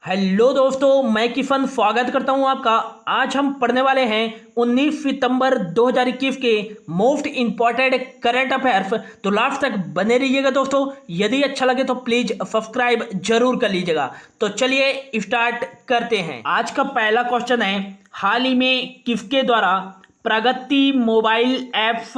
Hello दोस्तों, मैं किफन स्वागत करता हूं आपका। आज हम पढ़ने वाले हैं 19 सितंबर 2021 के मोस्ट इंपॉर्टेंट करंट अफेयर्स। तो लास्ट तक बने रहिएगा दोस्तों। यदि अच्छा लगे तो प्लीज सब्सक्राइब जरूर कर लीजिएगा। तो चलिए स्टार्ट करते हैं। आज का पहला क्वेश्चन है, हाल ही में किसके द्वारा प्रगति मोबाइल ऐप्स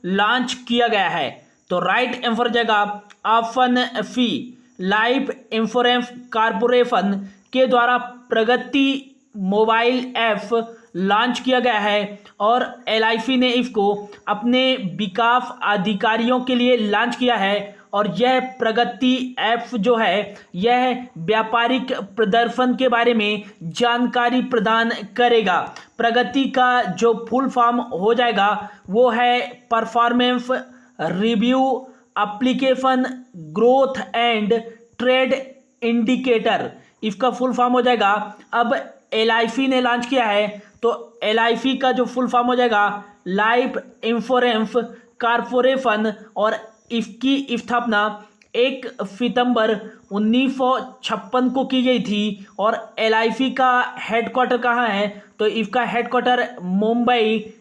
लॉन्च किया गया है? तो राइट आंसर जाएगा option C, life insurance corporation के द्वारा प्रगति मोबाइल ऐप लॉन्च किया गया है और एलआईसी ने इसको अपने विकास अधिकारियों के लिए लॉन्च किया है। और यह प्रगति ऐप जो है यह व्यापारिक प्रदर्शन के बारे में जानकारी प्रदान करेगा। प्रगति का जो फुल फॉर्म हो जाएगा वो है performance review application growth and trade indicator. इसका फुल फॉर्म हो जाएगा। अब एलआईसी ने लॉन्च किया है तो एलआईसी का जो फुल फॉर्म हो जाएगा लाइफ इंश्योरेंस कॉर्पोरेशन, और इसकी स्थापना 1 सितंबर 1956 को की गई थी। और एलआईसी का हेडक्वार्टर कहाँ है? तो इसका हेडक्वार्टर मुंबई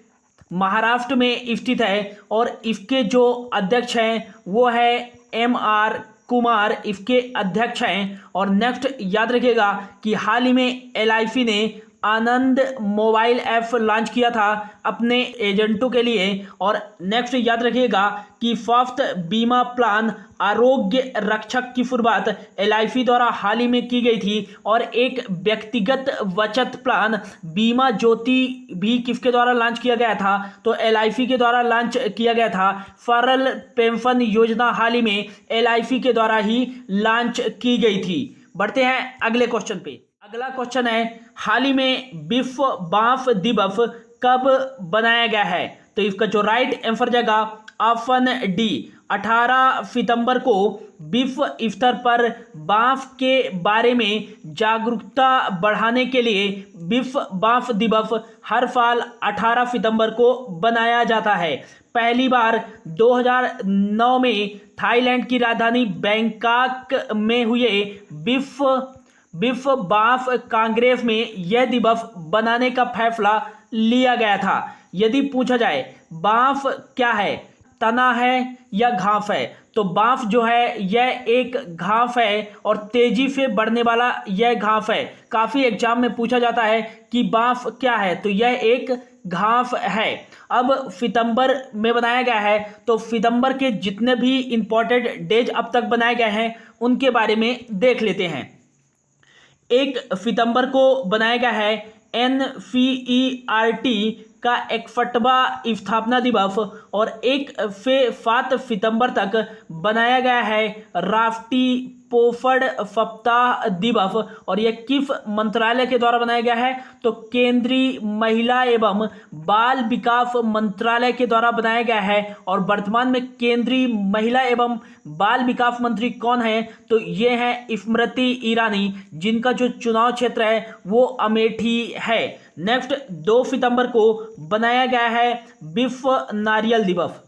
महाराष्ट्र में स्थित है। और इसके जो अध्यक्ष हैं वो है MR कुमार, इसके अध्यक्ष हैं। और नेक्स्ट याद रखिएगा कि हाल ही में एलआईसी ने आनंद मोबाइल ऐप लॉन्च किया था अपने एजेंटों के लिए। और नेक्स्ट याद रखिएगा कि स्वास्थ्य बीमा प्लान आरोग्य रक्षक की शुरुआत एलआईसी द्वारा हाल ही में की गई थी। और एक व्यक्तिगत बचत प्लान बीमा ज्योति भी किसके द्वारा लॉन्च किया गया था? तो एलआईसी के द्वारा लॉन्च किया गया था। सरल पेंशन योजना हाल ही में एलआईसी के द्वारा ही लॉन्च की गई थी। बढ़ते हैं अगले क्वेश्चन पे। अगला क्वेश्चन है, हाल ही में विश्व बांस दिवस कब बनाया गया है? तो इसका जो राइट आंसर जाएगा ऑप्शन डी, 18 सितंबर को विश्व स्तर पर बांस के बारे में जागरूकता बढ़ाने के लिए विश्व बांस दिवस हर साल 18 सितंबर को बनाया जाता है। पहली बार 2009 में थाईलैंड की राजधानी बैंकॉक में हुए विश्व बांस कांग्रेस में यह दिवस बनाने का फैसला लिया गया था। यदि पूछा जाए बांस क्या है, तना है या घास है? तो बांस जो है यह एक घास है और तेजी से बढ़ने वाला यह घास है। काफी एग्जाम में पूछा जाता है कि बांस क्या है, तो यह एक घास है। अब सितंबर में बनाया गया है तो सितंबर के जितने भी इंपॉर्टेंट डेज अब तक बनाए गए हैं उनके बारे में देख लेते हैं। 1 सितंबर को बनाया गया है NCERT का 61वां स्थापना दिवस। और 1 से 7 सितंबर तक बनाया गया है राष्ट्रीय पोषण सप्ताह दिवस। और यह किस मंत्रालय के द्वारा बनाया गया है? तो केंद्रीय महिला एवं बाल विकास मंत्रालय के द्वारा बनाया गया है। और वर्तमान में केंद्रीय महिला एवं बाल विकास मंत्री कौन है? तो ये है स्मृति ईरानी, जिनका जो चुनाव क्षेत्र है वो अमेठी है। नेक्स्ट 2 सितंबर को बनाया गया है विश्व नारियल दिवस।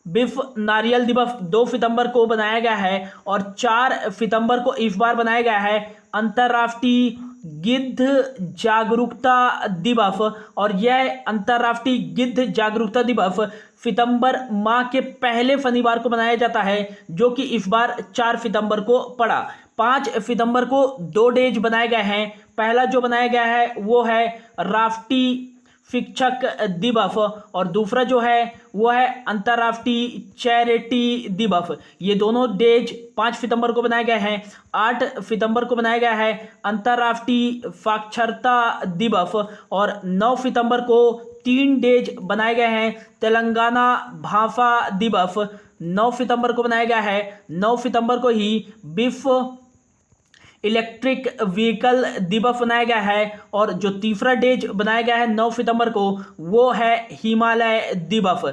विश्व नारियल दिवस 2 सितंबर को बनाया गया है। और 4 सितंबर को इस बार बनाया गया है अंतर्राष्ट्रीय गिद्ध जागरूकता दिवस। और यह अंतर्राष्ट्रीय गिद्ध जागरूकता दिवस सितंबर माह के पहले शनिवार को बनाया जाता है, जो कि इस बार 4 सितंबर को पड़ा। 5 सितंबर को 2 डेज बनाए गए हैं। पहला जो बनाया गया है वो है राष्ट्रीय शिक्षक दिवस और दूसरा जो है वो है अंतर्राष्ट्रीय चैरिटी दिवस। ये दोनों डेज 5 सितंबर को बनाए गए हैं। 8 सितंबर को बनाया गया है अंतर्राष्ट्रीय साक्षरता दिवस। और 9 सितंबर को 3 डेज बनाए गए हैं तेलंगाना भाषा दिवस। 9 सितंबर को बनाया गया है। 9 सितंबर को ही विश्व इलेक्ट्रिक व्हीकल दिवस बनाया गया है। और जो तीसरा डेज बनाया गया है 9 सितंबर को वो है हिमालय दिवस।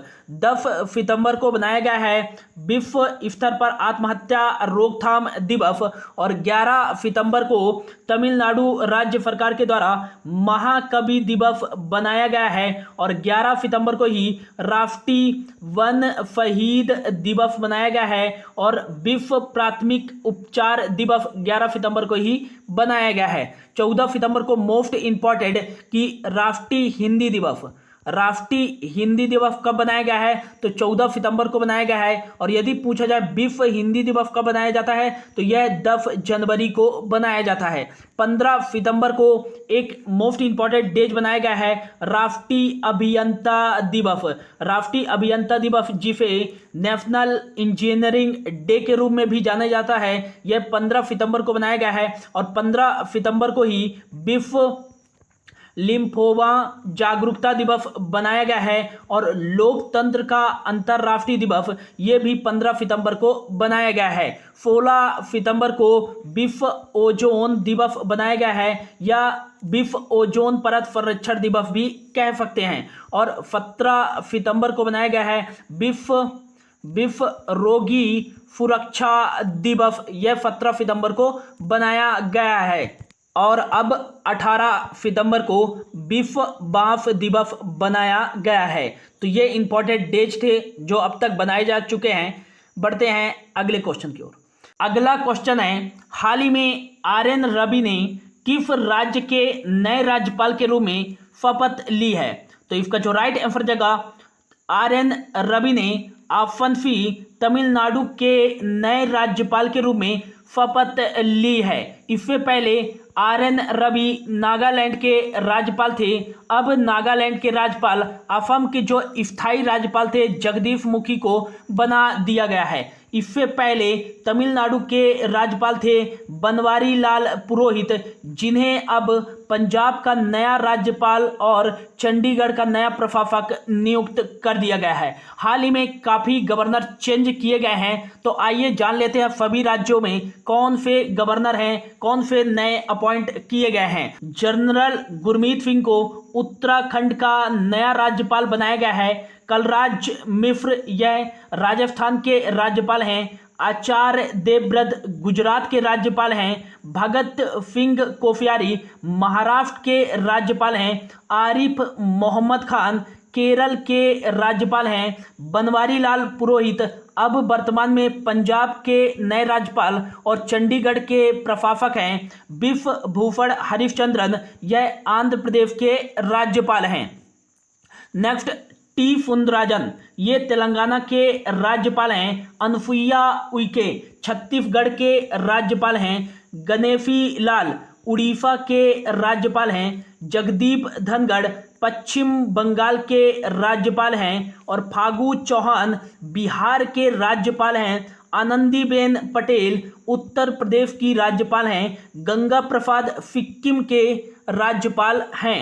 10 सितंबर को बनाया गया है विश्व स्तर पर आत्महत्या रोकथाम दिवस। और 11 सितंबर को तमिलनाडु राज्य सरकार के द्वारा महाकवि दिवस बनाया गया है। और 11 सितंबर को ही राष्ट्रीय वन शहीद दिवस बनाया गया है। और विश्व प्राथमिक उपचार दिवस 11 सितंबर सितंबर को ही बनाया गया है। 14 सितंबर को मोस्ट इंपॉर्टेंट कि राष्ट्रीय हिंदी दिवस, राष्ट्रीय हिंदी दिवस कब बनाया गया है, तो 14 सितंबर को बनाया गया है। और यदि पूछा जाए विश्व हिंदी दिवस कब बनाया जाता है, तो यह 10 जनवरी को बनाया जाता है। 15 सितंबर को एक मोस्ट इंपॉर्टेंट डेज बनाया गया है, राष्ट्रीय अभियंता दिवस। राष्ट्रीय अभियंता दिवस जिसे नेशनल इंजीनियरिंग डे के रूप में भी जाना जाता है, यह 15 सितंबर को बनाया गया है। और 15 सितंबर को ही विश्व लिम्फोमा जागरूकता दिवस बनाया गया है। और लोकतंत्र का अंतर्राष्ट्रीय दिवस ये भी 15 सितंबर को बनाया गया है। 16 सितंबर को विश्व ओजोन दिवस बनाया गया है, या विश्व ओजोन परत संरक्षण दिवस भी कह सकते हैं। और 17 सितंबर को बनाया गया है विश्व रोगी सुरक्षा दिवस, यह 17 सितंबर को बनाया गया है। और अब 18 सितंबर को विश्व बांस दिवस बनाया गया है। तो ये इंपॉर्टेंट डेज थे जो अब तक बनाए जा चुके हैं। बढ़ते हैं अगले क्वेश्चन की ओर। अगला क्वेश्चन है, हाल ही में आर.एन. रवि ने किस राज्य के नए राज्यपाल के रूप में शपथ ली है? तो इसका जो राइट आंसर जगह आर.एन. रवि ने ऑप्शन सी तमिलनाडु के नए राज्यपाल के रूप में शपथ ली है। इससे पहले आर.एन. रवि नागालैंड के राज्यपाल थे। अब नागालैंड के राज्यपाल असम के जो स्थायी राज्यपाल थे जगदीश मुखी को बना दिया गया है। इससे पहले तमिलनाडु के राज्यपाल थे बनवारी लाल पुरोहित, जिन्हें अब पंजाब का नया राज्यपाल और चंडीगढ़ का नया प्रशासक नियुक्त कर दिया गया है। हाल ही में काफ़ी गवर्नर चेंज किए गए हैं, तो आइए जान लेते हैं सभी राज्यों में कौन से गवर्नर हैं, कौन से नए अपॉइंट किए गए हैं। जनरल गुरमीत सिंह को उत्तराखंड का नया राज्यपाल बनाया गया है। कलराज मिश्र यह राजस्थान के राज्यपाल हैं। आचार्य देवव्रत गुजरात के राज्यपाल हैं। भगत सिंह कोश्यारी महाराष्ट्र के राज्यपाल हैं। आरिफ मोहम्मद खान केरल के राज्यपाल हैं। बनवारी लाल पुरोहित अब वर्तमान में पंजाब के नए राज्यपाल और चंडीगढ़ के प्रशासक हैं। बिश्व भूषण हरिश्चंद्रन यह आंध्र प्रदेश के राज्यपाल हैं। नेक्स्ट टी सुंदराजन ये तेलंगाना के राज्यपाल हैं। अनसुईया उइके छत्तीसगढ़ के राज्यपाल हैं। गणेशी लाल उड़ीसा के राज्यपाल हैं। जगदीप धनखड़ पश्चिम बंगाल के राज्यपाल हैं। और फागू चौहान बिहार के राज्यपाल हैं। आनंदीबेन पटेल उत्तर प्रदेश की राज्यपाल हैं। गंगा प्रसाद सिक्किम के राज्यपाल हैं।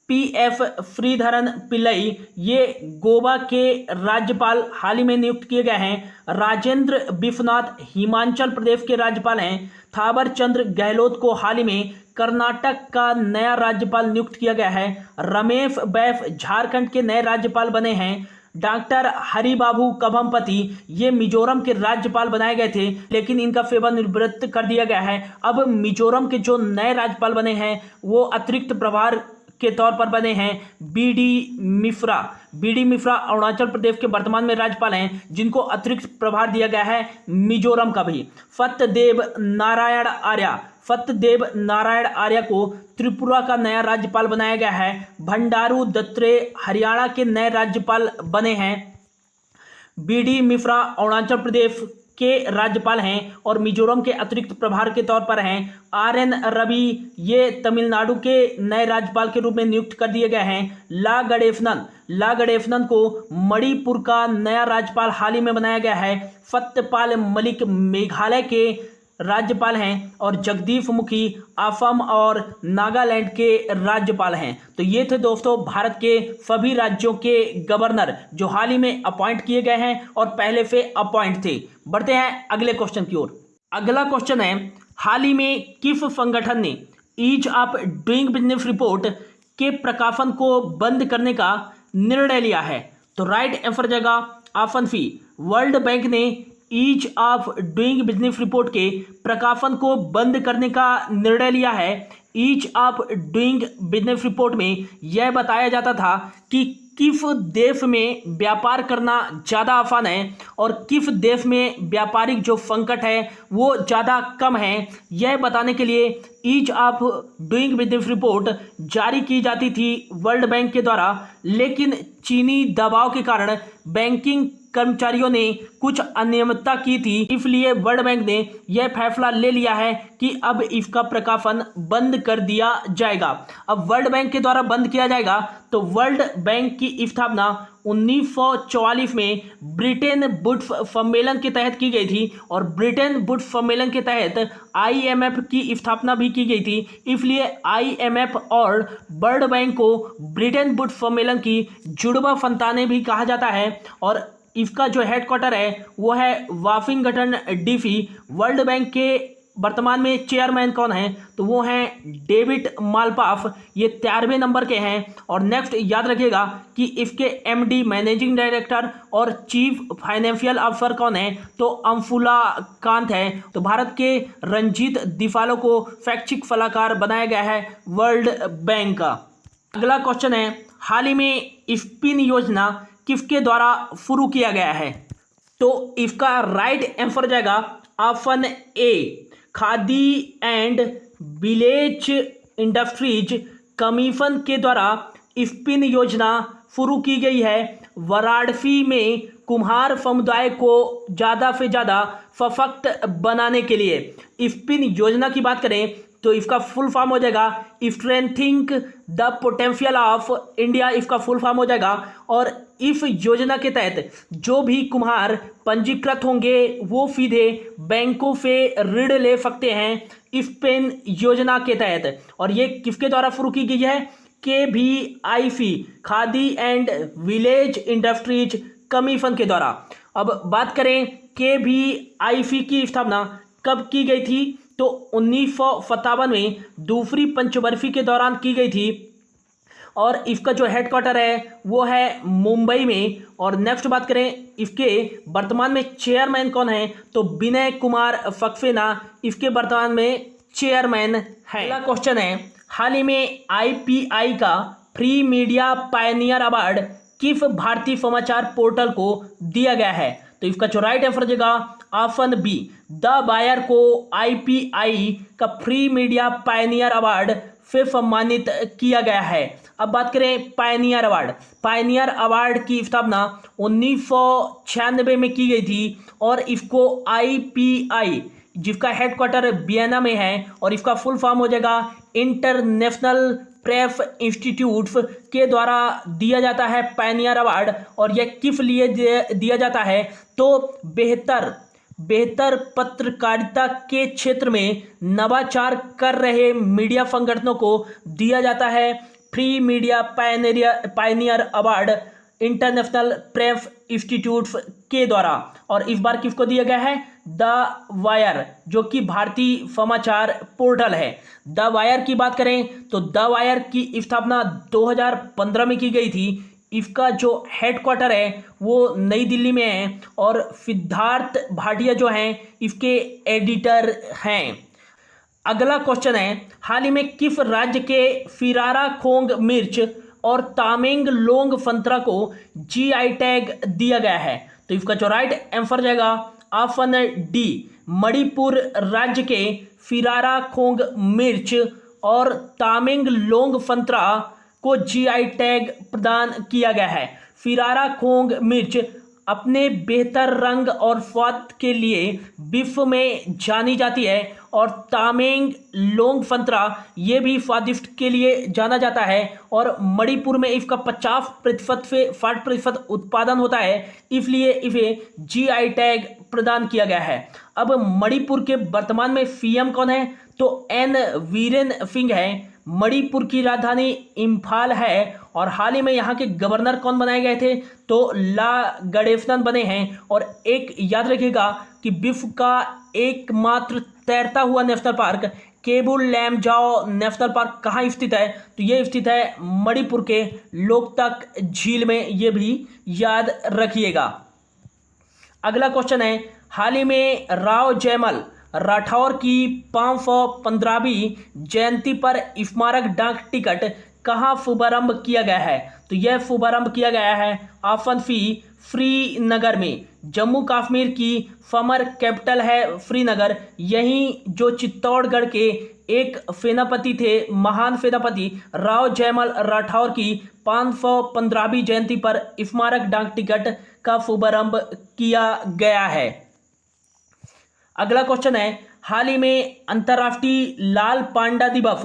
पी.एफ. श्रीधरन पिल्लई ये गोवा के राज्यपाल हाल ही में नियुक्त किए गए हैं। राजेंद्र विश्वनाथ हिमाचल प्रदेश के राज्यपाल हैं। थावर चंद गहलोत को हाल ही में कर्नाटक का नया राज्यपाल नियुक्त किया गया है। रमेश बैस झारखंड के नए राज्यपाल बने हैं। डॉक्टर हरिबाबू कभमपति ये मिजोरम के राज्यपाल बनाए गए थे, लेकिन इनका सेवानिवृत्त कर दिया गया है। अब मिजोरम के जो नए राज्यपाल बने हैं वो अतिरिक्त प्रभार के तौर पर बने हैं बी.डी. मिश्रा। बी.डी. मिश्रा अरुणाचल प्रदेश के वर्तमान में राज्यपाल हैं, जिनको अतिरिक्त प्रभार दिया गया है मिजोरम का भी। सत्यदेव नारायण आर्य को त्रिपुरा का नया राज्यपाल बनाया गया है। भंडारू दत्तात्रेय हरियाणा के नए राज्यपाल बने हैं। बी.डी. मिश्रा अरुणाचल प्रदेश के राज्यपाल हैं और मिजोरम के अतिरिक्त प्रभार के तौर पर हैं। आर.एन. रवि ये तमिलनाडु के नए राज्यपाल के रूप में नियुक्त कर दिए गए हैं। ला गणेशनन को मणिपुर का नया राज्यपाल हाल ही में बनाया गया है। सत्यपाल मलिक मेघालय के राज्यपाल हैं और जगदीश मुखी असम और नागालैंड के राज्यपाल हैं। तो ये थे दोस्तों भारत के सभी राज्यों के गवर्नर जो हाल ही में अपॉइंट किए गए हैं और पहले से अपॉइंट थे। बढ़ते हैं अगले क्वेश्चन की ओर। अगला क्वेश्चन है, हाल ही में किस संगठन ने ease of doing business report के प्रकाशन को बंद करने का निर्णय लिया है? तो राइट आंसर जगह ऑप्शन सी वर्ल्ड बैंक ने ease of doing business report के प्रकाशन को बंद करने का निर्णय लिया है। Ease of doing business report में यह बताया जाता था कि किस देश में व्यापार करना ज़्यादा आसान है और किस देश में व्यापारिक जो संकट है वो ज़्यादा कम है, यह बताने के लिए ease of doing business report जारी की जाती थी वर्ल्ड बैंक के द्वारा। लेकिन चीनी दबाव के कारण बैंकिंग कर्मचारियों ने कुछ अनियमितता की थी, इसलिए वर्ल्ड बैंक ने यह फैसला ले लिया है कि अब इसका प्रकाशन बंद कर दिया जाएगा। अब वर्ल्ड बैंक के द्वारा बंद किया जाएगा तो वर्ल्ड बैंक की स्थापना 1944 में ब्रिटेन वुड्स सम्मेलन के तहत की गई थी और ब्रिटेन वुड्स सम्मेलन के तहत आईएमएफ की स्थापना भी की गई थी। इसलिए आईएमएफ और वर्ल्ड बैंक को ब्रिटेन वुड्स सम्मेलन की जुड़वा संतानें भी कहा जाता है और इसका जो हेडक्वार्टर है वो है वाशिंगटन डीसी। वर्ल्ड बैंक के वर्तमान में चेयरमैन कौन है तो वो हैं डेविड मालपास, ये 13वें नंबर के हैं। और नेक्स्ट याद रखिएगा कि इसके एमडी मैनेजिंग डायरेक्टर और चीफ फाइनेंशियल ऑफिसर कौन है तो अंशुला कांत है। तो भारत के रंजीत दिफालो को शैक्षिक सलाहकार बनाया गया है वर्ल्ड बैंक का। अगला क्वेश्चन है, हाल ही में स्पिन योजना किसके द्वारा शुरू किया गया है तो इसका राइट आंसर जाएगा option A, khadi and village industries commission के द्वारा स्पिन योजना शुरू की गई है वाराणसी में कुम्हार समुदाय को ज़्यादा से ज़्यादा सशक्त बनाने के लिए। स्पिन योजना की बात करें तो इसका फुल फॉर्म हो जाएगा strengthening the potential of India, इसका फुल फॉर्म हो जाएगा। और इस योजना के तहत जो भी कुम्हार पंजीकृत होंगे वो सीधे बैंकों से ऋण ले सकते हैं स्पिन योजना के तहत। और ये किसके द्वारा शुरू की गई है, KVIC, khadi and village industries commission के द्वारा। अब बात करें KVIC की स्थापना कब की गई थी तो 1957 में दूसरी पंचवर्षीय के दौरान की गई थी और इसका जो हेडक्वार्टर है वो है मुंबई में। और नेक्स्ट बात करें इसके वर्तमान में चेयरमैन कौन है तो विनय कुमार सक्सेना इसके वर्तमान में चेयरमैन है। अगला क्वेश्चन है, हाल ही में IPI का फ्री मीडिया पायनियर अवार्ड किस भारतीय समाचार पोर्टल को दिया गया है तो इसका जो राइट आंसर देगा ऑप्शन बी, द वायर को IPI का फ्री मीडिया पायनियर अवार्ड से सम्मानित किया गया है। अब बात करें पायनियर अवार्ड। पायनियर अवार्ड की स्थापना 1996 में की गई थी और इसको IPI जिसका हेडक्वार्टर वियना में है और इसका फुल फॉर्म हो जाएगा इंटरनेशनल प्रेस इंस्टीट्यूट्स के द्वारा दिया जाता है पायनियर अवार्ड। और यह किस लिए दिया जाता है तो बेहतर पत्रकारिता के क्षेत्र में नवाचार कर रहे मीडिया संगठनों को दिया जाता है free media Pioneer award international press institutes के द्वारा। और इस बार किसको दिया गया है, द वायर, जो कि भारतीय समाचार पोर्टल है। द वायर की बात करें तो द वायर की स्थापना 2015 में की गई थी। इसका जो हेडक्वार्टर है वो नई दिल्ली में है और सिद्धार्थ भाटिया जो हैं इसके एडिटर हैं। अगला क्वेश्चन है, हाल ही में किस राज्य के फिरारा खोंग मिर्च और तामेंग लोंग संतरा को GI टैग दिया गया है तो इसका जो राइट आंसर जाएगा ऑप्शन डी, मणिपुर राज्य के फिरारा खोंग मिर्च और तामेंग लोंग संतरा को GI टैग प्रदान किया गया है। फिरारा खोंग मिर्च अपने बेहतर रंग और स्वाद के लिए विश्व में जानी जाती है और तामेंग लोंग संतरा ये भी स्वादिष्ट के लिए जाना जाता है और मणिपुर में इसका 50% से 60% उत्पादन होता है, इसलिए इसे GI टैग प्रदान किया गया है। अब मणिपुर के वर्तमान में CM कौन है तो N वीरेन सिंह है। मणिपुर की राजधानी इम्फाल है और हाल ही में यहाँ के गवर्नर कौन बनाए गए थे तो ला गणेशनन बने हैं। और एक याद रखिएगा कि विश्व का एकमात्र तैरता हुआ national park Keibul Lamjao national park कहाँ स्थित है तो ये स्थित है मणिपुर के लोकतक झील में, ये भी याद रखिएगा। अगला क्वेश्चन है, हाल ही में राव जयमल राठौर की 515वीं जयंती पर स्मारक डाक टिकट कहाँ शुभारंभ किया गया है? तो यह शुभारंभ किया गया है ऑप्शन सी श्रीनगर में। जम्मू कश्मीर की फॉर्मर कैपिटल है श्रीनगर। यहीं जो चित्तौड़गढ़ के एक सेनापति थे, महान सेनापति राव जयमल राठौर की 515वीं जयंती पर स्मारक डाक टिकट का शुभारंभ किया गया है। अगला क्वेश्चन है, हाल ही में अंतर्राष्ट्रीय लाल पांडा दिवस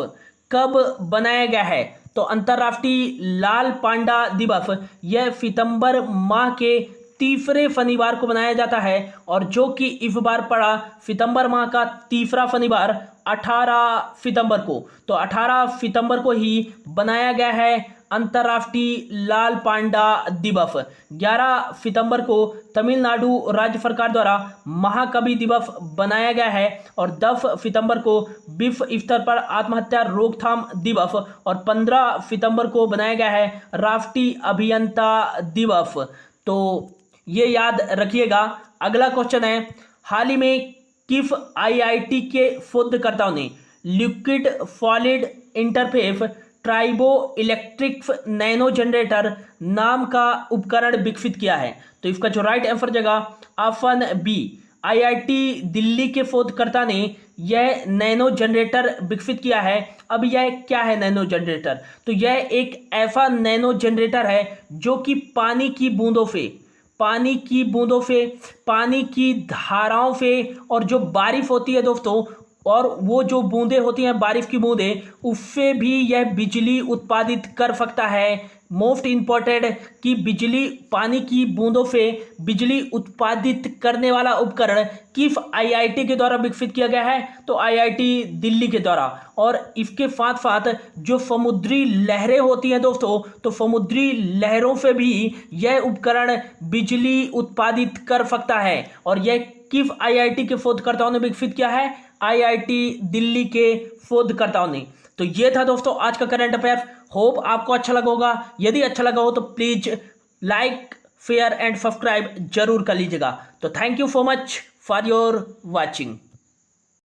कब बनाया गया है? तो अंतर्राष्ट्रीय लाल पांडा दिवस यह सितंबर माह के तीसरे शनिवार को बनाया जाता है, और जो कि इस बार पड़ा सितंबर माह का तीसरा शनिवार 18 सितंबर को। तो 18 सितंबर को ही बनाया गया है अंतर्राष्ट्रीय लाल पांडा दिवस। 11 सितंबर को तमिलनाडु राज्य सरकार द्वारा महाकवि दिवस बनाया गया है, और 10 सितंबर को विश्व स्तर पर आत्महत्या रोकथाम दिवस, और 15 सितंबर को बनाया गया है राष्ट्रीय अभियंता दिवस। तो ये याद रखिएगा। अगला क्वेश्चन है, हाल ही में किस आईआईटी के शोधकर्ताओं ने liquid solid interface tribo electrics nano generator नाम का उपकरण विकसित किया है? तो इसका जो राइट आंसर जगह ऑप्शन बी, आईआईटी दिल्ली के शोधकर्ता ने यह नैनो जनरेटर विकसित किया है। अब यह क्या है नैनो जनरेटर? तो यह एक ऐसा नैनो जनरेटर है जो कि पानी की बूंदों से, पानी की धाराओं से, और जो बारिश होती है दोस्तों, और वो जो बूंदें होती हैं बारिश की बूंदें, उससे भी यह बिजली उत्पादित कर सकता है। मोस्ट इम्पॉर्टेंट कि बिजली, पानी की बूंदों से बिजली उत्पादित करने वाला उपकरण किस आईआईटी के द्वारा विकसित किया गया है? तो आईआईटी दिल्ली के द्वारा। और इसके साथ साथ जो समुद्री लहरें होती हैं दोस्तों, तो समुद्री लहरों से भी यह उपकरण बिजली उत्पादित कर सकता है। और यह किस आईआईटी के शोधकर्ताओं ने विकसित किया है? आईआईटी दिल्ली के शोधकर्ताओं ने। तो ये था दोस्तों आज का करंट अफेयर्स। होप आपको अच्छा लगा होगा। यदि अच्छा लगा हो तो please like, share and subscribe जरूर कर लीजिएगा। तो thank you so much for your watching.